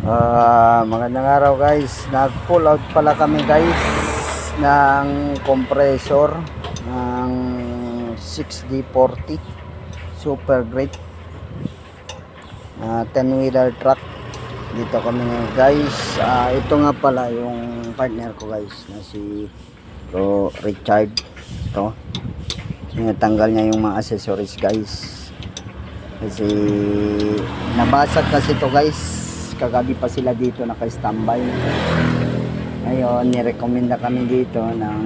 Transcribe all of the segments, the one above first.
Magandang araw guys. Nag-pull out pala kami guys ng compressor ng 6D40 super great 10-wheeler truck. Dito kami ngayon guys. Ito nga pala yung partner ko guys na si Richard. Ito tinatanggal niya yung mga accessories guys kasi nabasag kasi ito guys. Kagabi pa sila dito naka-standby. Ngayon nirekomenda kami dito ng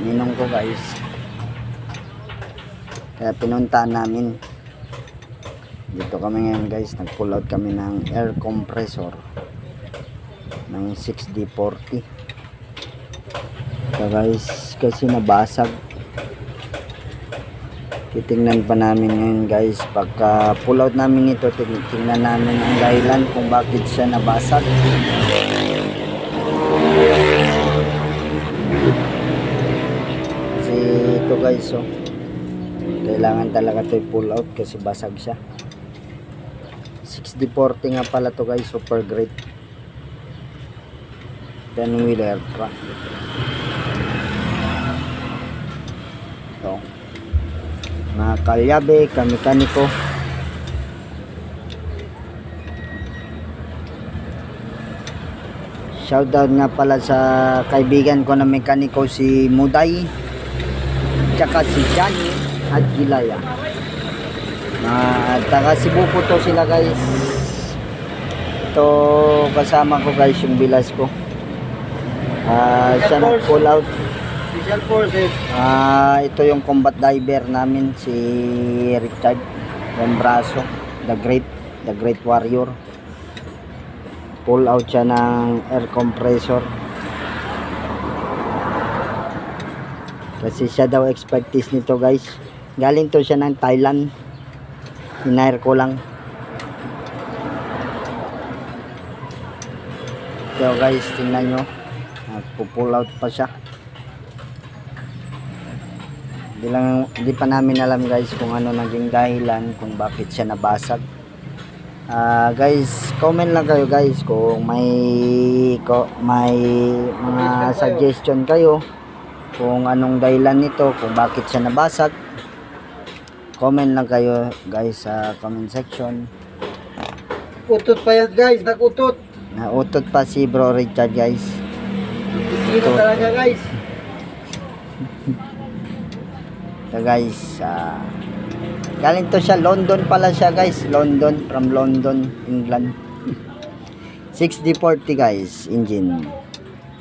ninong ko guys, kaya pinuntahan namin. Dito kami ngayon guys, nag-pull out kami ng air compressor ng 6D40. Ito guys, kasi nabasag. Titingnan pa namin ngayon guys. Pagka pull out namin ito, titingnan namin ang dahilan kung bakit siya nabasag. Kasi ito guys, kailangan talaga ito pull out kasi basag siya. 6D40 nga pala to guys, super great 10-wheeler truck. Ito mga kalyabe, kamekaniko. Shoutout nga pala sa kaibigan ko na mekaniko, si Muday tsaka si Johnny at Gilaya. Taga Cebu po to sila guys. Ito kasama ko guys, yung bilas ko. Siya nag-pull out. Ito yung combat diver namin, si Richard yung braso, the great warrior. Pull out siya ng air compressor kasi siya daw expertise nito guys. Galing to siya ng Thailand, hinair ko lang. So guys, tingnan nyo, pull out pa siya. Hindi pa namin alam guys kung ano naging dahilan kung bakit siya nabasag. Guys, comment lang kayo guys kung may mga suggestion kayo kung anong dahilan nito, kung bakit siya nabasag. Comment lang kayo guys sa comment section. Utot pa yan guys, nagutot. Nautot pa si Bro Richard guys. Ito talaga guys. So guys, galing to siya London pala siya guys, from London, England. 6D40 guys, engine.